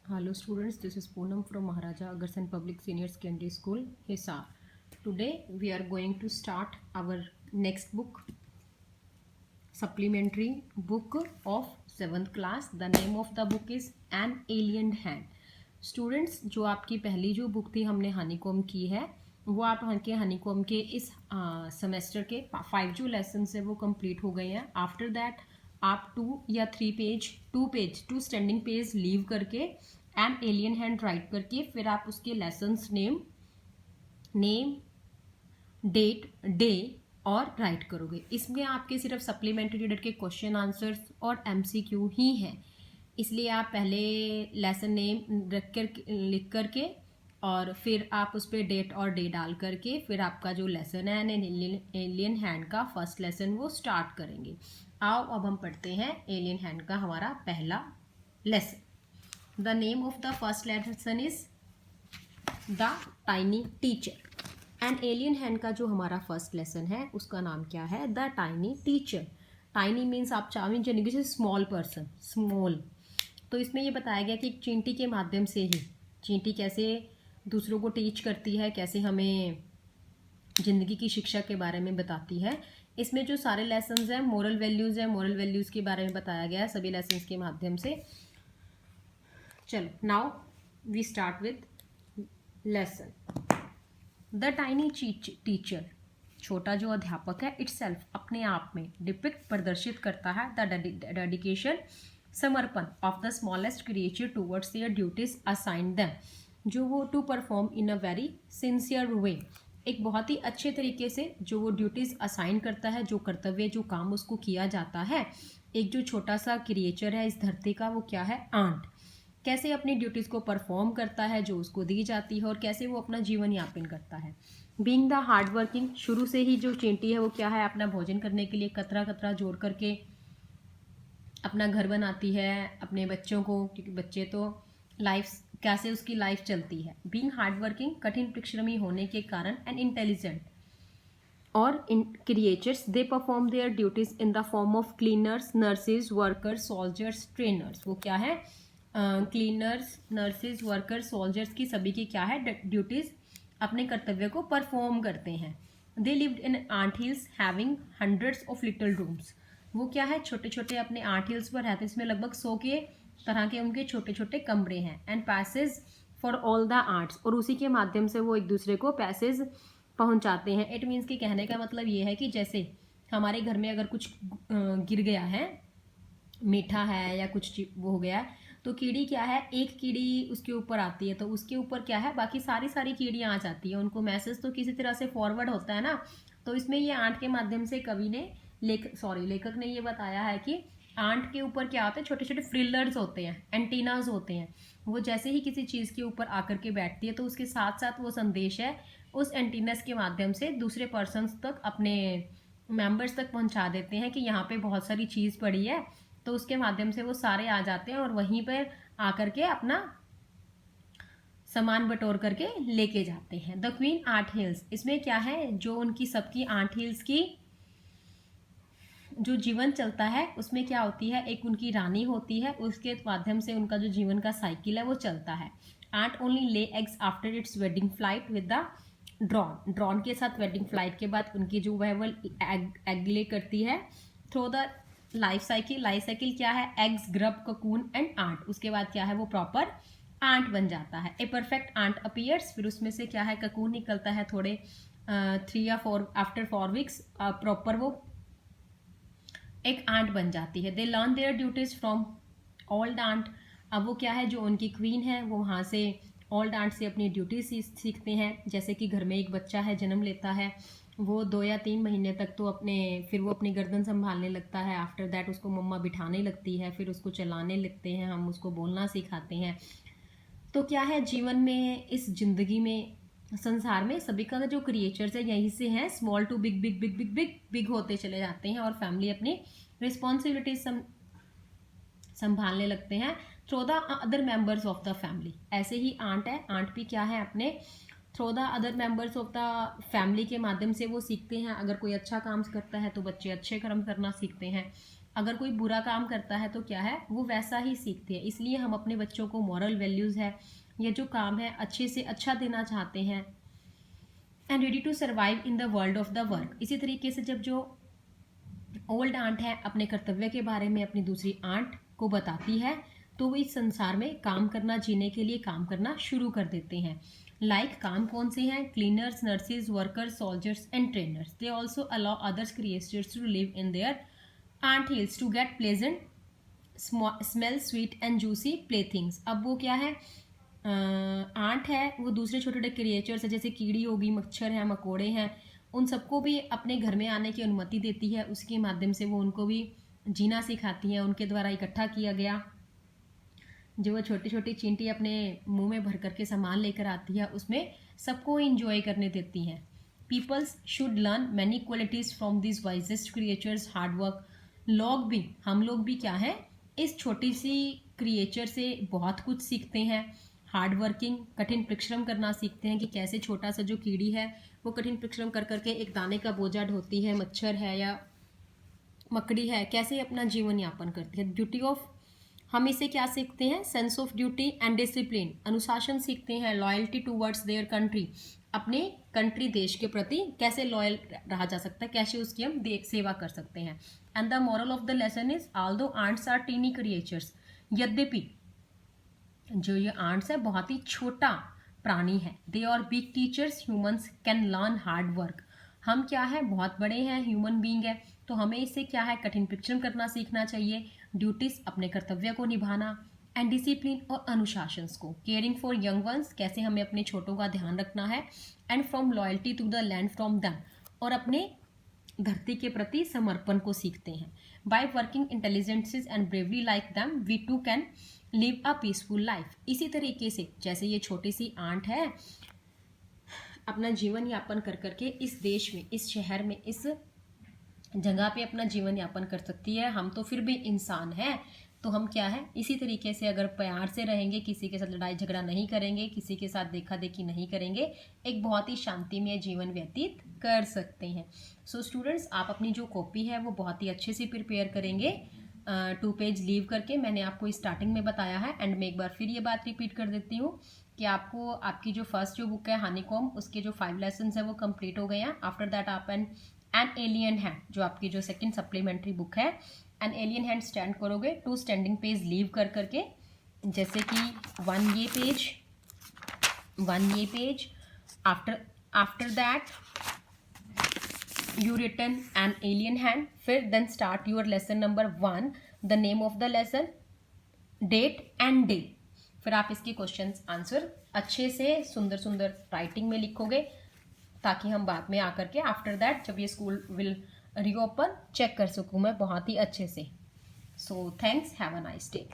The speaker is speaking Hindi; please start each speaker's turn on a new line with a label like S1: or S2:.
S1: Hello students, this is Poonam from Maharaja Agarsen Public Senior Secondary School, Hisar. Today we are going to start our next book, supplementary book of 7th class. The name of the book is An Alien Hand. Students, जो आपकी पहली जो बुक थी हमने हनीकॉम की है, वो आप के हनीकॉम के इस सेमेस्टर के 5 जो लेसन है वो कंप्लीट हो गए हैं. आफ्टर दैट आप 2 या 3 पेज 2 स्टैंडिंग पेज लीव करके एन एलियन हैंड राइट करके फिर आप उसके लेसन्स नेम डेट डे और राइट करोगे. इसमें आपके सिर्फ सप्लीमेंट्री रीडर के क्वेश्चन आंसर्स और एमसीक्यू ही हैं, इसलिए आप पहले लेसन नेम लिख करके और फिर आप उस पर डेट और डे डाल करके फिर आपका जो लेसन है एलियन हैंड का फर्स्ट लेसन वो स्टार्ट करेंगे. आओ अब हम पढ़ते हैं एलियन हैंड का हमारा पहला lesson. The name of the first lesson is the tiny teacher. And alien hand का जो हमारा फर्स्ट लेसन है उसका नाम क्या है? The tiny teacher. Tiny means आप चाहें यानी कि स्मॉल पर्सन, स्मॉल. तो इसमें ये बताया गया कि चींटी के माध्यम से ही चींटी कैसे दूसरों को टीच करती है, कैसे हमें ज़िंदगी की शिक्षा के बारे में बताती है. इसमें जो सारे लेसन्स हैं मोरल वैल्यूज़ हैं, मोरल वैल्यूज़ के बारे में बताया गया है सभी लेसन्स के माध्यम से. चलो now we start with lesson. The tiny teacher, छोटा जो अध्यापक है, इटसेल्फ अपने आप में डिपिक्ट प्रदर्शित करता है द डेडिकेशन समर्पण of the smallest creature towards their duties assigned them. जो वो to perform in a very sincere way, एक बहुत ही अच्छे तरीके से जो वो ड्यूटीज़ असाइन करता है, जो कर्तव्य जो काम उसको किया जाता है. एक जो छोटा सा क्रिएचर है इस धरती का वो क्या है? आंट. कैसे अपनी ड्यूटीज़ को परफॉर्म करता है जो उसको दी जाती है और कैसे वो अपना जीवन यापन करता है. बीइंग द हार्ड वर्किंग, शुरू से ही जो चींटी है वो क्या है? अपना भोजन करने के लिए कतरा कतरा जोड़ करके अपना घर बनाती है अपने बच्चों को, क्योंकि बच्चे तो लाइफ कैसे उसकी लाइफ चलती है. बीइंग हार्ड वर्किंग, कठिन परिश्रमी होने के कारण, एंड इंटेलिजेंट और in creatures they perform their duties in the form of cleaners, nurses, workers, soldiers, trainers. वो क्या है? क्लीनर्स, नर्सेज, वर्कर्स, सोल्जर्स की सभी की क्या है? ड्यूटीज अपने कर्तव्य को परफॉर्म करते हैं. They lived in ant hills having hundreds of little rooms. वो क्या है? छोटे छोटे अपने आंट हिल्स पर रहते हैं, इसमें लगभग 100 के तरह के उनके छोटे छोटे कमरे हैं. And passage for all the arts, और उसी के माध्यम से वो एक दूसरे को पैसेज पहुंचाते हैं. इट मीन्स कि कहने का मतलब ये है कि जैसे हमारे घर में अगर कुछ गिर गया है, मीठा है या कुछ वो हो गया, तो कीड़ी क्या है? एक कीड़ी उसके ऊपर आती है तो उसके ऊपर क्या है? बाकी सारी कीड़ियाँ आ जाती है. उनको मैसेज तो किसी तरह से फॉरवर्ड होता है ना. तो इसमें ये आंट के माध्यम से कवि ने लेखक ने ये बताया है कि आंट के ऊपर क्या होता है? छोटे छोटे फ्रिलर्स होते हैं, एंटीनाज होते हैं. वो जैसे ही किसी चीज़ के ऊपर आकर के बैठती है तो उसके साथ साथ वो संदेश है उस एंटीनस के माध्यम से दूसरे पर्सनस तक, अपने मेंबर्स तक पहुंचा देते हैं कि यहाँ पे बहुत सारी चीज़ पड़ी है. तो उसके माध्यम से वो सारे आ जाते हैं और वहीं पर आकर के अपना सामान बटोर करके लेके जाते हैं. द क्वीन आंट हिल्स, इसमें क्या है? जो उनकी सबकी आंट हिल्स की जो जीवन चलता है उसमें क्या होती है? एक उनकी रानी होती है, उसके माध्यम से उनका जो जीवन का साइकिल है वो चलता है. Ant only lay eggs after its wedding flight with the drone. Drone के साथ वेडिंग फ्लाइट के बाद उनकी जो वह एग ले करती है through the life cycle. Life cycle क्या है? Eggs, grub, cocoon and ant. उसके बाद क्या है? वो प्रॉपर आंट बन जाता है. ए परफेक्ट आंट अपीयर्स, फिर उसमें से क्या है? ककून निकलता है थोड़े 3 या 4 आफ्टर 4 वीक्स प्रॉपर वो एक आंट बन जाती है. They learn their duties from old aunt. अब वो क्या है? जो उनकी क्वीन है वो वहाँ से ओल्ड आंट से अपनी ड्यूटी सीखते हैं. जैसे कि घर में एक बच्चा है, जन्म लेता है, वो 2 या 3 महीने तक तो फिर वो अपनी गर्दन संभालने लगता है. आफ्टर दैट उसको मम्मा बिठाने लगती है, फिर उसको चलाने लगते हैं, हम उसको बोलना सिखाते हैं. तो क्या है? जीवन में, इस जिंदगी में, संसार में सभी का जो क्रिएचर्स है यहीं से हैं. Small to big big big big big big होते चले जाते हैं और फैमिली अपनी रिस्पॉन्सिबिलिटीज संभालने लगते हैं through the other members of the family. ऐसे ही आंट है, आंट भी क्या है? अपने through the other members of the family के माध्यम से वो सीखते हैं. अगर कोई अच्छा काम करता है तो बच्चे अच्छे कर्म करना सीखते हैं. अगर कोई बुरा काम करता है तो क्या है, वो वैसा ही सीखते हैं। इसलिए हम अपने बच्चों को मॉरल वैल्यूज़ है, ये जो काम है अच्छे से अच्छा देना चाहते हैं। And ready to survive in the world of the work. इसी तरीके से जब जो ओल्ड आंट है अपने कर्तव्य के बारे में अपनी दूसरी आंट को बताती है, तो वो इस संसार में काम करना, जीने के लिए काम करना शुरू कर देते हैं। काम कौन से हैं? Cleaners, nurses, workers, soldiers and trainers. They also allow others creatures to live in their ant hills to get pleasant smell, sweet and juicy play things. अब वो क्या है, आंट है, वो दूसरे छोटे छोटे क्रिएचर्स है, जैसे कीड़ी होगी, मच्छर है, मकोड़े हैं, उन सबको भी अपने घर में आने की अनुमति देती है। उसके माध्यम से वो उनको भी जीना सिखाती है। उनके द्वारा इकट्ठा किया गया जो वो छोटी छोटी चींटी अपने मुंह में भर करके सामान लेकर आती है, उसमें सबको इंजॉय करने देती हैं। Peoples should learn many qualities from this wisest creatures, hard work. हम लोग भी क्या है, इस छोटी सी क्रिएचर से बहुत कुछ सीखते हैं। हार्ड वर्किंग, कठिन परिश्रम करना सीखते हैं कि कैसे छोटा सा जो कीड़ी है वो कठिन परिश्रम कर करके एक दाने का बोझा ढोती है, मच्छर है या मकड़ी है, कैसे अपना जीवन यापन करती है। ड्यूटी ऑफ, हम इसे क्या सीखते हैं, sense of duty and discipline, अनुशासन सीखते हैं। लॉयल्टी टूवर्ड्स देयर कंट्री, अपने कंट्री देश के प्रति कैसे लॉयल रहा जा सकता है, कैसे उसकी हम सेवा कर सकते हैं। And the moral of the lesson is although ants are tiny creatures, यद्यपि जो ये आंट्स है बहुत ही छोटा प्राणी है। They are big teachers, humans can learn hard work. हम क्या है, बहुत बड़े हैं, ह्यूमन बीइंग है, तो हमें इससे क्या है, कठिन परिश्रम करना सीखना चाहिए। ड्यूटीज, अपने कर्तव्य को निभाना। एंड डिसिप्लिन, और अनुशासन को। केयरिंग फॉर यंग वंस, कैसे हमें अपने छोटों का ध्यान रखना है। And from loyalty to the land from them, और अपने धरती के प्रति समर्पण को सीखते हैं। By working intelligences and bravely like them, we too can live a peaceful life. इसी तरीके से जैसे ये छोटी सी आंट है अपना जीवन यापन कर करके इस देश में, इस शहर में, इस जगह पे अपना जीवन यापन कर सकती है। हम तो फिर भी इंसान हैं, तो हम क्या है, इसी तरीके से अगर प्यार से रहेंगे, किसी के साथ लड़ाई झगड़ा नहीं करेंगे, किसी के साथ देखा देखी नहीं करेंगे, एक बहुत ही शांतिमय जीवन व्यतीत कर सकते हैं। सो स्टूडेंट्स, आप अपनी जो कॉपी है वो बहुत ही अच्छे से प्रिपेयर करेंगे। 2 पेज लीव करके मैंने आपको स्टार्टिंग में बताया है। एंड मैं एक बार फिर ये बात रिपीट कर देती हूँ कि आपको आपकी जो फर्स्ट जो बुक है हनीकॉम्ब, उसके जो 5 लेसन है वो कंप्लीट हो गए हैं। आफ्टर दैट आप एन एलियन हैंड, जो आपकी जो सेकंड सप्लीमेंट्री बुक है, एन एलियन हैंड स्टैंड करोगे 2 स्टैंडिंग पेज लीव कर करके, जैसे कि 1 ये page. After that you written an alien hand, फिर then start your lesson number 1, the name of the lesson, date and day। फिर आप इसके क्वेश्चंस आंसर अच्छे से सुंदर सुंदर राइटिंग में लिखोगे, ताकि हम बाद में आकर के आफ्टर दैट जब ये स्कूल विल रीओपन चेक कर सकूँ मैं बहुत ही अच्छे से। So thanks, have a nice day.